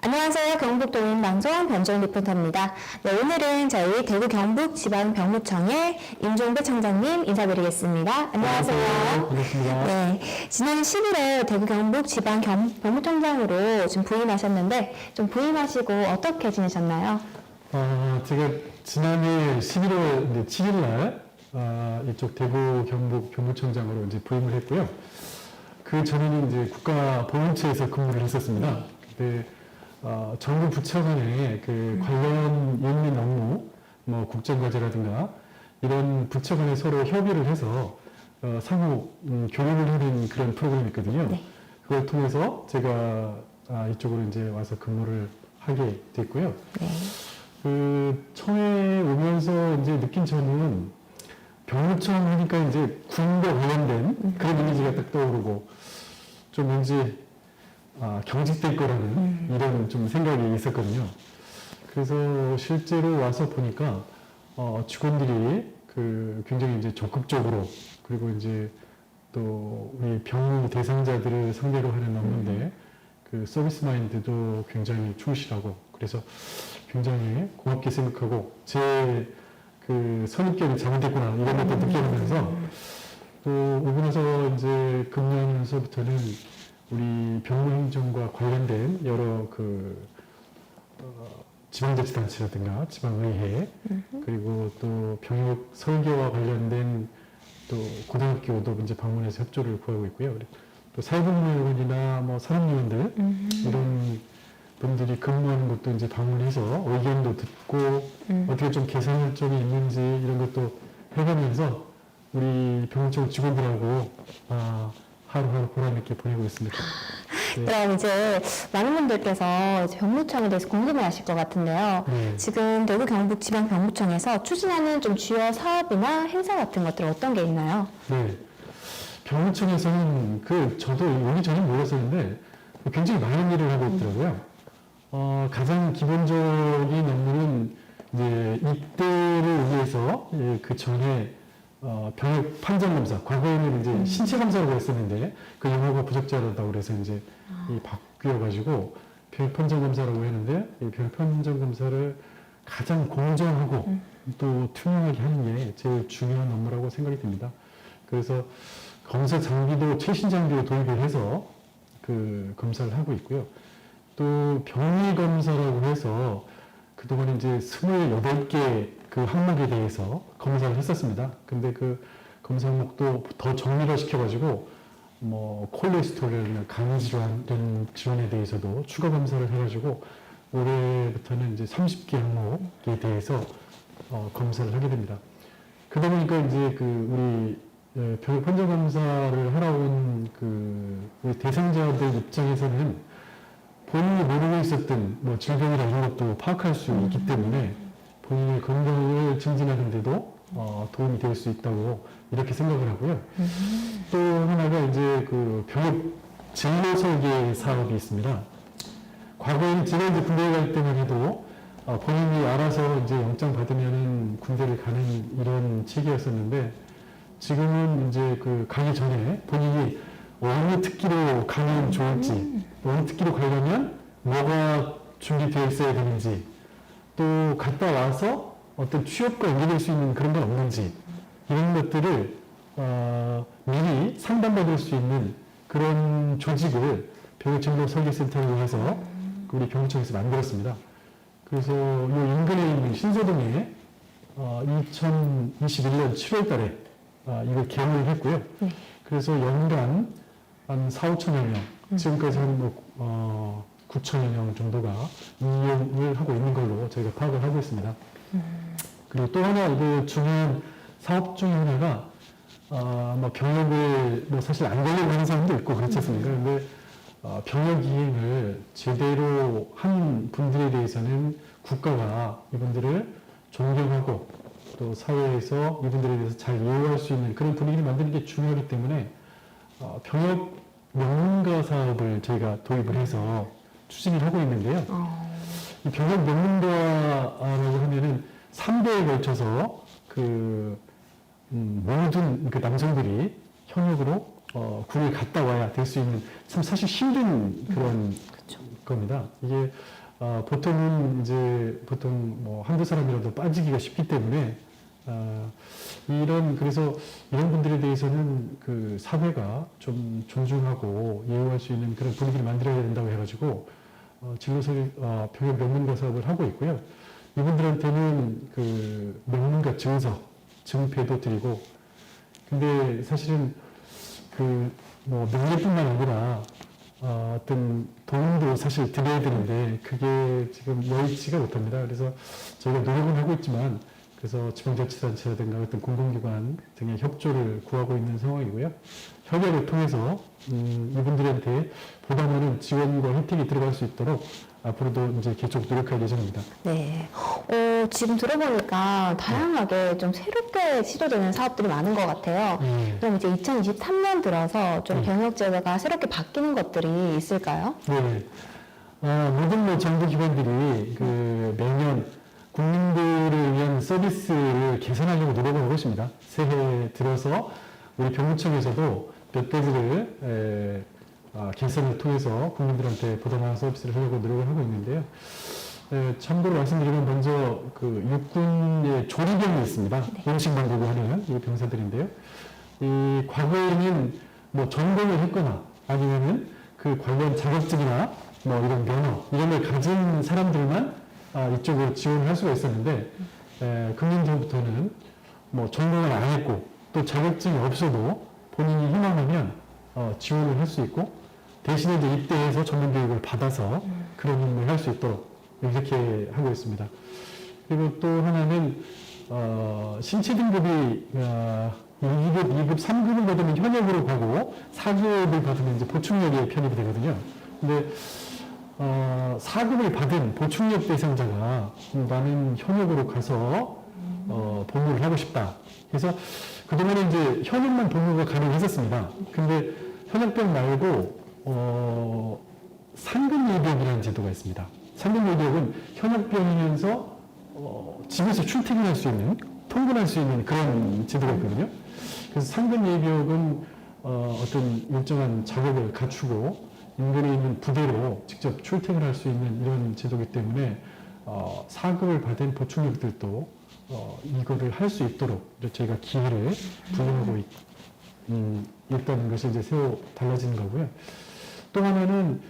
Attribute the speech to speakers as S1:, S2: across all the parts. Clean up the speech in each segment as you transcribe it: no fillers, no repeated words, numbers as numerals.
S1: 안녕하세요. 경북도민방송 변정 리포터입니다. 네, 오늘은 저희 대구 경북지방병무청의 임종배 청장님 인사드리겠습니다. 안녕하세요.
S2: 반갑습니다.
S1: 네, 지난 11월 대구 경북지방병무청장으로 지금 부임하셨는데 좀 부임하시고 어떻게 지내셨나요?
S2: 제가 지난해 11월 7일 날 이쪽 대구 경북 병무청장으로 이제 부임을 했고요. 그 전에는 이제 국가보훈처에서 근무를 했었습니다. 근데 정부 부처 간의 그 관련 연민 업무, 뭐 국정과제라든가 이런 부처 간에 서로 협의를 해서 상호 교류를 하는 그런 프로그램이 있거든요.
S1: 네.
S2: 그걸 통해서 제가 이쪽으로 이제 와서 근무를 하게 됐고요.
S1: 네.
S2: 그 처음에 오면서 이제 느낀 점은 병무청 하니까 이제 군대 관련된 그런 이미지가 딱 떠오르고 좀 왠지 경직될 거라는 이런 좀 생각이 있었거든요. 그래서 실제로 와서 보니까 직원들이 그 굉장히 이제 적극적으로 그리고 이제 또 우리 병무 대상자들을 상대로 하는 업무인데 그 서비스 마인드도 굉장히 충실하고 그래서 굉장히 고맙게 생각하고 제 그 선입견이 잘못됐구나 이런 것도 느끼면서 또 오고 나서 이제 금년서부터는 우리 병무행정과 관련된 여러 그 지방자치단체라든가 지방의회 그리고 또 병역 설계와 관련된 또 고등학교도 이제 방문해서 협조를 구하고 있고요. 또 사회복무요원이나 뭐 산업요원들 이런 분들이 근무하는 것도 이제 방문해서 의견도 듣고 어떻게 좀 개선할 점이 있는지 이런 것도 해가면서 우리 병무청 직원들하고 하루하루 보람있게 보내고 있습니다. 네.
S1: 그럼 이제 많은 분들께서 이제 병무청에 대해서 궁금해하실 것 같은데요.
S2: 네.
S1: 지금 대구 경북지방병무청에서 추진하는 좀 주요 사업이나 행사 같은 것들 어떤 게 있나요?
S2: 네. 병무청에서는 저도 오기 전에 몰랐었는데 굉장히 많은 일을 하고 있더라고요. 가장 기본적인 업무는 이제 입대를 위해서 그 전에 병역 판정 검사, 과거에는 이제 신체 검사라고 했었는데 그 영어가 부적절하다고 그래서 이제 바뀌어가지고 병역 판정 검사라고 했는데 이 병역 판정 검사를 가장 공정하고 또 투명하게 하는 게 제일 중요한 업무라고 생각이 듭니다. 그래서 검사 장비도 최신 장비로 도입을 해서 그 검사를 하고 있고요. 또 병리 검사라고 해서 그동안 이제 28개 그 항목에 대해서 검사를 했었습니다. 근데 그 검사 항목도 더 정밀화 시켜가지고 뭐 콜레스테롤이나 간 질환 이런 질환에 대해서도 추가 검사를 해가지고 올해부터는 이제 30개 항목에 대해서 검사를 하게 됩니다. 그러다 보니까 이제 그 우리 병역 판정 검사를 하러 온 우리 대상자들 입장에서는 본인이 모르고 있었던 뭐 질병이나 이런 것도 파악할 수 있기 때문에 본인의 건강을 증진하는 데도 도움이 될 수 있다고 이렇게 생각을 하고요. 또 하나가 이제 그 병역 진로 설계 사업이 있습니다. 과거에는 제가 이제 군대에 갈 때만 해도 본인이 알아서 이제 영장 받으면은 군대를 가는 이런 체계였었는데 지금은 이제 그 가기 전에 본인이 어느 특기로 가면 좋을지, 어느 특기로 가려면 뭐가 준비되어 있어야 되는지, 또 갔다 와서 어떤 취업과 연계될 수 있는 그런 건 없는지, 이런 것들을 미리 상담받을 수 있는 그런 조직을 병역진로설계센터로 해서 우리 병무청에서 만들었습니다. 그래서 이 인근에 있는 신소동에 2021년 7월 달에 이걸 개원을 했고요. 그래서 연간 한 4,5천여 명, 지금까지 한 9천여 명 정도가 이용을 하고 있는 걸로 저희가 파악을 하고 있습니다. 그리고 또 하나 중요한 사업 중에 하나가 뭐 병역을 뭐 사실 안 걸리고 하는 사람도 있고 그렇지 않습니까? 그런데 병역 이행을 제대로 한 분들에 대해서는 국가가 이분들을 존경하고 또 사회에서 이분들에 대해서 잘 이용할 수 있는 그런 분위기를 만드는 게 중요하기 때문에 병역 명문가 사업을 저희가 도입을 해서 추진을 하고 있는데요. 이 병역 명문가라고 하면은 3대에 걸쳐서 모든 그 남성들이 현역으로 군에 갔다 와야 될 수 있는 참 사실 힘든 그런 겁니다. 이게 보통은 이제 보통 뭐 한두 사람이라도 빠지기가 쉽기 때문에 그래서 이런 분들에 대해서는 그 사회가 좀 존중하고 예우할 수 있는 그런 분위기를 만들어야 된다고 해가지고 병역 명문가 사업을 하고 있고요. 이분들한테는 그 명문가 증패도 드리고, 근데 사실은 그 뭐 명예뿐만 아니라 어떤 돈도 사실 드려야 되는데 그게 지금 여의치가 못합니다. 그래서 저희가 노력은 하고 있지만, 그래서 지방자치단체라든가 어떤 공공기관 등의 협조를 구하고 있는 상황이고요. 협약을 통해서 이분들한테 보다 많은 지원과 혜택이 들어갈 수 있도록 앞으로도 이제 계속 노력할 예정입니다.
S1: 네. 지금 들어보니까 다양하게 좀 새롭게 시도되는 사업들이 많은 것 같아요. 그럼 이제 2023년 들어서 좀 병역제도가 새롭게 바뀌는 것들이 있을까요?
S2: 네. 모든 뭐 정부 기관들이 그 매년 국민들을 위한 서비스를 개선하려고 노력을 하고 있습니다. 새해 들어서 우리 병무청에서도 몇 가지를 개선을 통해서 국민들한테 보다 나은 서비스를 하려고 노력을 하고 있는데요. 참고로 말씀드리면 먼저 그 육군의 조리병이 있습니다. 음식만 보고 하는 이 병사들인데요. 이 과거에는 뭐 전공을 했거나 아니면은 그 관련 자격증이나 뭐 이런 면허 이런 걸 가진 사람들만 이쪽으로 지원을 할 수가 있었는데 금년 전부터는 뭐 전공을 안 했고 또 자격증이 없어도 본인이 희망하면 지원을 할 수 있고, 대신에 이제 입대해서 전문 교육을 받아서 그런 임무를 할 수 있도록 이렇게 하고 있습니다. 그리고 또 하나는 신체 등급이 1급, 2급, 3급을 받으면 현역으로 가고 4급을 받으면 이제 보충력에 편입이 되거든요. 근데 4급을 받은 보충력 대상자가 나는 현역으로 가서 복무를 하고 싶다. 그래서 그동안에 이제 현역만 복무가 가능했었습니다. 근데 현역병 말고 상급 예비역이라는 제도가 있습니다. 상급 예비역은 현역병이면서 집에서 출퇴근할 수 있는, 통근할 수 있는 그런 제도가 있거든요. 그래서 상급 예비역은 어떤 일정한 자격을 갖추고 인근에 있는 부대로 직접 출퇴근할 수 있는 이런 제도이기 때문에 4급을 받은 보충력들도 이거를 할 수 있도록 저희가 기회를 부여하고 있다는 것이 이제 새로 달라지는 거고요. 또 하나는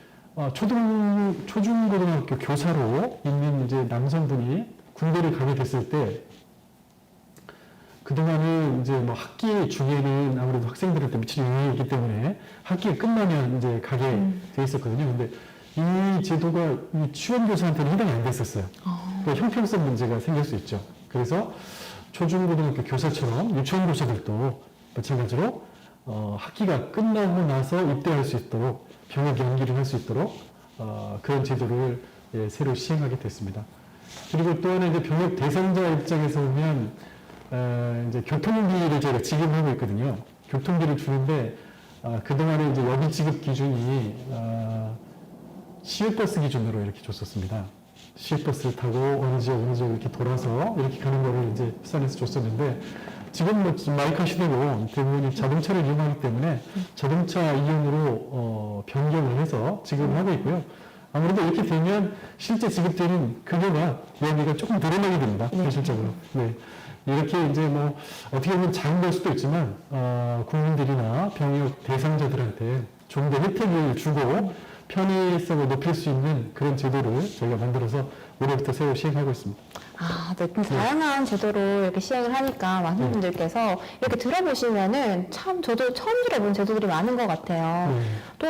S2: 초중고등학교 교사로 있는 이제 남성분이 군대를 가게 됐을 때, 그동안은 이제 뭐 학기 중에는 아무래도 학생들한테 미치는 영향이 있기 때문에 학기가 끝나면 이제 가게 돼 있었거든요. 근데 이 제도가 이 취원교사한테는 해당이 안 됐었어요. 그러니까 형평성 문제가 생길 수 있죠. 그래서 초중고등학교 교사처럼 유치원 교사들도 마찬가지로 학기가 끝나고 나서 입대할 수 있도록 병역 연기를 할 수 있도록 그런 제도를 새로 시행하게 됐습니다. 그리고 또 하나 이제 병역 대상자 입장에서 보면 이제 교통비를 저희가 지급하고 있거든요. 교통비를 주는데 그동안에 이제 여기 지급 기준이 시외버스 기준으로 이렇게 줬었습니다. 시외버스를 타고 어느 지역 이렇게 돌아서 이렇게 가는 거를 이제 부산에서 줬었는데, 지금 뭐 마이카 시대고 대부분이 자동차를 이용하기 때문에 자동차 이용으로 변경을 해서 지급을 하고 있고요. 아무래도 이렇게 되면 실제 지급되는 금액과 여기가 조금 늘어나게 됩니다. 현실적으로. 네. 이렇게 이제 뭐 어떻게 보면 작은 걸 수도 있지만 국민들이나 병역 대상자들한테 좀 더 혜택을 주고 편의성을 높일 수 있는 그런 제도를 저희가 만들어서 올해부터 새로 시행하고 있습니다.
S1: 네. 다양한 제도로 이렇게 시행을 하니까 많은 분들께서 이렇게 들어보시면은 참 저도 처음 들어본 제도들이 많은 것 같아요. 또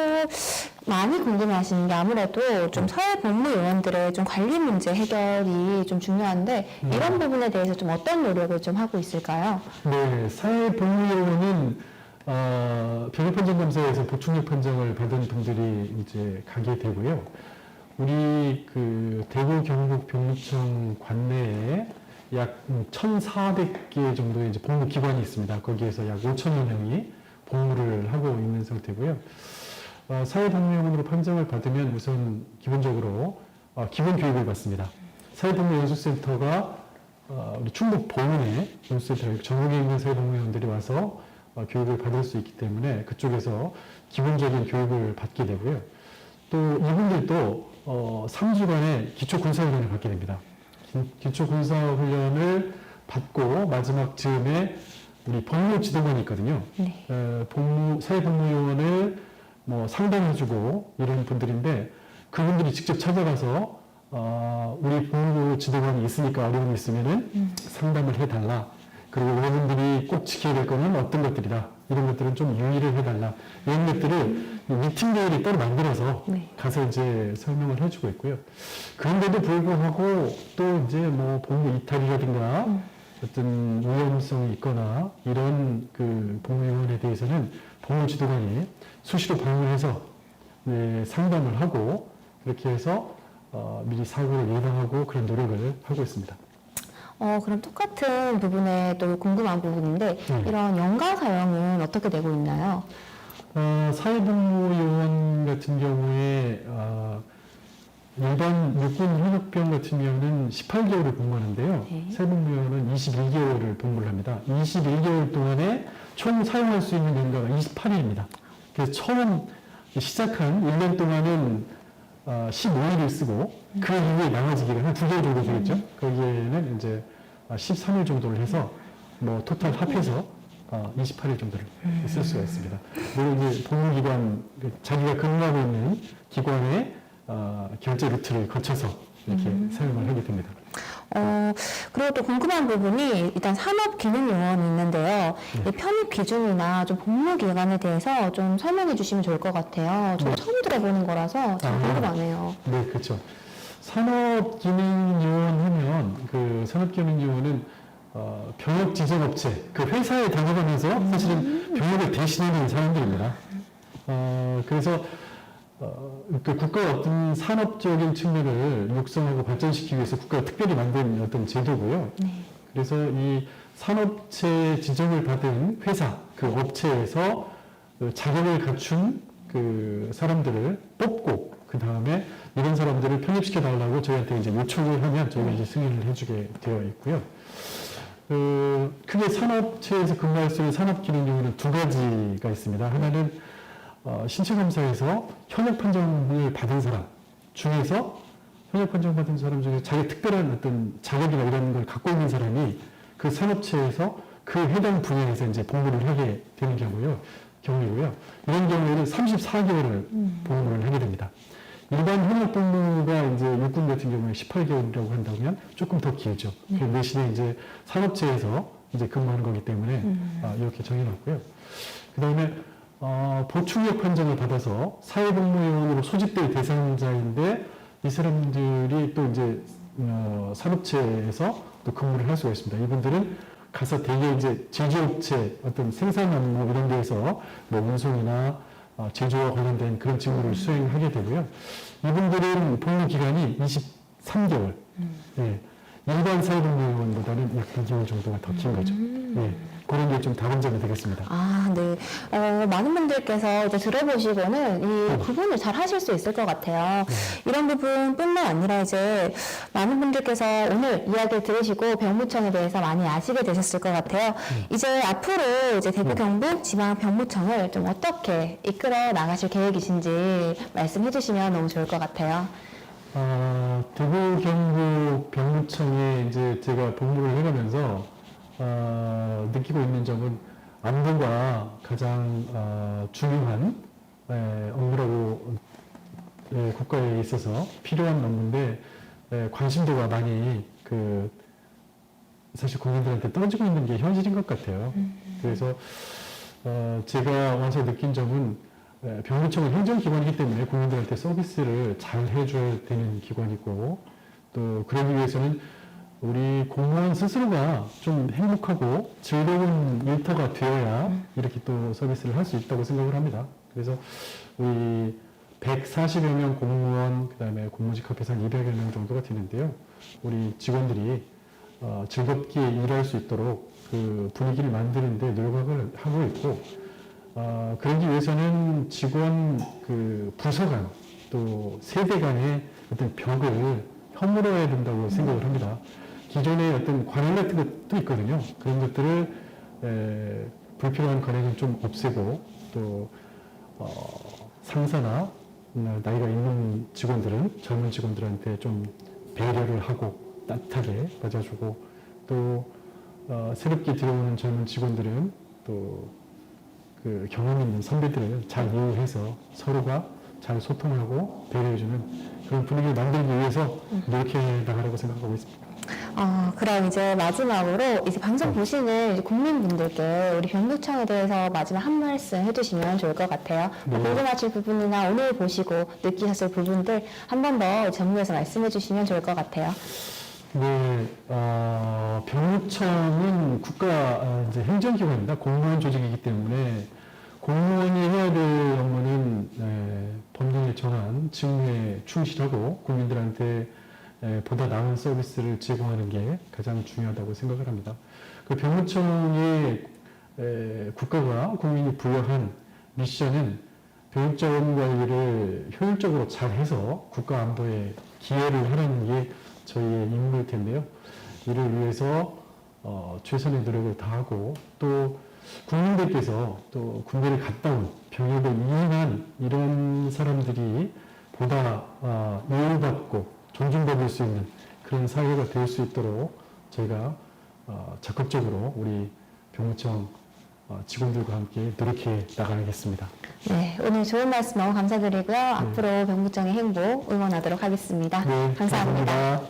S1: 많이 궁금해하시는 게 아무래도 좀 사회복무 요원들의 좀 관리 문제 해결이 좀 중요한데 이런 부분에 대해서 좀 어떤 노력을 좀 하고 있을까요?
S2: 네, 사회복무 요원은 병역 판정 검사에서 보충력 판정을 받은 분들이 이제 가게 되고요. 우리 그 대구 경북 병무청 관내에 약 1,400개 정도의 이제 복무 기관이 있습니다. 거기에서 약 5,000여 명이 복무를 하고 있는 상태고요. 사회복무요원으로 판정을 받으면 우선 기본적으로 기본 교육을 받습니다. 사회복무연수센터가 우리 충북 보은에 연수센터 전국에 있는 사회복무요원들이 와서 교육을 받을 수 있기 때문에 그쪽에서 기본적인 교육을 받게 되고요. 또 이분들도 3주간의 기초군사훈련을 받게 됩니다. 기초군사훈련을 받고 마지막 즈음에 우리 법무지도관이 있거든요.
S1: 네.
S2: 사회복무요원을 뭐 상담해주고 이런 분들인데 그분들이 직접 찾아가서 우리 법무지도관이 있으니까 어려움이 있으면은 상담을 해달라. 그리고 여러분들이 꼭 지켜야 될 거는 어떤 것들이다. 이런 것들은 좀 유의를 해달라. 이런 것들을 미팅데이를 따로 만들어서
S1: 네.
S2: 가서 이제 설명을 해주고 있고요. 그런데도 불구하고 또 이제 뭐 복무 이탈이라든가 어떤 위험성이 있거나 이런 그 복무요원에 대해서는 복무지도관이 수시로 방문해서 네, 상담을 하고 그렇게 해서 미리 사고를 예방하고 그런 노력을 하고 있습니다.
S1: 그럼 똑같은 부분에 또 궁금한 부분인데 이런 연가 사용은 어떻게 되고 있나요?
S2: 사회복무요원 같은 경우에 일반 육군 현역병 같은 경우는 18개월을 복무하는데요.
S1: 네.
S2: 사회복무요원은 21개월을 복무를 합니다. 21개월 동안에 총 사용할 수 있는 연가가 28일입니다. 그래서 처음 시작한 1년 동안은 15일을 쓰고 그 이후에 나머지 기간 한 2개월 정도 되겠죠. 거기에는 이제 13일 정도를 해서 뭐 토탈 합해서 28일 정도를 쓸 수가 있습니다. 물론 이제 복무기관 자기가 근무하고 있는 기관의 결제 루트를 거쳐서 이렇게 사용을 하게 됩니다.
S1: 그리고 또 궁금한 부분이 일단 산업기능요원이 있는데요. 이 편입 기준이나 좀 복무 기간에 대해서 좀 설명해 주시면 좋을 것 같아요. 저 처음 들어보는 거라서 좀 궁금하네요.
S2: 네, 그렇죠. 산업기능요원 하면 그 산업기능요원은 병역 지정업체, 그 회사에 다녀가면서 사실은 병역을 대신하는 사람들입니다. 그래서 그 국가의 어떤 산업적인 측면을 육성하고 발전시키기 위해서 국가가 특별히 만든 어떤 제도고요.
S1: 네.
S2: 그래서 이 산업체 지정을 받은 회사, 그 업체에서 그 자격을 갖춘 그 사람들을 뽑고 그 다음에 이런 사람들을 편입시켜 달라고 저희한테 이제 요청을 하면 저희가 이제 승인을 해주게 되어 있고요. 크게 산업체에서 근무할 수 있는 산업기능요원은 두 가지가 있습니다. 하나는 신체검사에서 현역 판정을 받은 사람 중에서 현역 판정 받은 사람 중에 자기 특별한 어떤 자격이나 이런 걸 갖고 있는 사람이 그 산업체에서 그 해당 분야에서 이제 복무를 하게 되는 경우이고요. 이런 경우에는 34개월을 복무를 하게 됩니다. 일반 현역 복무가 이제 육군 같은 경우에 18개월이라고 한다면 조금 더 길죠. 그 대신에 이제 산업체에서 이제 근무하는 거기 때문에 이렇게 정해놨고요. 그 다음에 보충역 판정을 받아서 사회복무요원으로 소집될 대상자인데 이 사람들이 또 이제 산업체에서 또 근무를 할 수가 있습니다. 이분들은 가서 대개 이제 제조업체 어떤 생산 업무 이런 데에서 뭐 운송이나 제조와 관련된 그런 직무를 수행하게 되고요. 이분들은 복무 기간이 23개월. 네. 일반 사회복무요원보다는 약 2개월 정도가 더 긴 거죠. 네. 그런 게 좀 다른 점이 되겠습니다.
S1: 네. 많은 분들께서 이제 들어보시고는 이 구분을 잘 하실 수 있을 것 같아요. 이런 부분뿐만 아니라 이제 많은 분들께서 오늘 이야기를 들으시고 병무청에 대해서 많이 아시게 되셨을 것 같아요. 이제 앞으로 이제 대구 경북 지방 병무청을 좀 어떻게 이끌어 나가실 계획이신지 말씀해 주시면 너무 좋을 것 같아요.
S2: 대구 경북 병무청에 이제 제가 복무를 해가면서 느끼고 있는 점은 안보가 가장 중요한 업무라고 국가에 있어서 필요한 업무인데 관심도가 많이 사실 국민들한테 떨어지고 있는 게 현실인 것 같아요. 그래서 제가 와서 느낀 점은 병무청은 행정기관이기 때문에 국민들한테 서비스를 잘 해줘야 되는 기관이고 또 그러기 위해서는 우리 공무원 스스로가 좀 행복하고 즐거운 일터가 되어야 이렇게 또 서비스를 할 수 있다고 생각을 합니다. 그래서 우리 140여 명 공무원, 그 다음에 공무직 합해서 한 200여 명 정도가 되는데요. 우리 직원들이 즐겁게 일할 수 있도록 그 분위기를 만드는데 노력을 하고 있고, 그러기 위해서는 직원 그 부서 간, 또 세대 간의 어떤 벽을 허물어야 된다고 생각을 합니다. 기존에 어떤 관행 같은 것도 있거든요. 그런 것들을 불필요한 관행은 좀 없애고 또 상사나 나이가 있는 직원들은 젊은 직원들한테 좀 배려를 하고 따뜻하게 맞아주고 또 새롭게 들어오는 젊은 직원들은 또 그 경험 있는 선배들을 잘 이해해서 서로가 잘 소통하고 배려해주는 그런 분위기를 만들기 위해서 노력해 나가라고 생각하고 있습니다.
S1: 그럼 이제 마지막으로 이제 방송 보시는 이제 국민분들께 우리 병무청에 대해서 마지막 한 말씀 해주시면 좋을 것 같아요.
S2: 네.
S1: 궁금하실 부분이나 오늘 보시고 느끼셨을 부분들 한 번 더 정부에서 말씀해 주시면 좋을 것 같아요.
S2: 네, 병무청은 국가 이제 행정기관입니다. 공무원 조직이기 때문에 공무원이 해야 될 업무는 법령에 정한 직무에 충실하고 국민들한테 보다 나은 서비스를 제공하는 게 가장 중요하다고 생각을 합니다. 그 병무청의 국가가 국민이 부여한 미션은 병역자원 관리를 효율적으로 잘 해서 국가 안보에 기여를 하는 게 저희의 임무일 텐데요. 이를 위해서 최선의 노력을 다하고 또 국민들께서 또 군대를 갔다 온 병역을 이행한 이런 사람들이 보다 이해받고 존중받을 수 있는 그런 사회가 될 수 있도록 저희가 적극적으로 우리 병무청 직원들과 함께 노력해 나가겠습니다.
S1: 네, 오늘 좋은 말씀 너무 감사드리고요. 앞으로 병무청의 행복 응원하도록 하겠습니다.
S2: 네,
S1: 감사합니다.
S2: 감사합니다.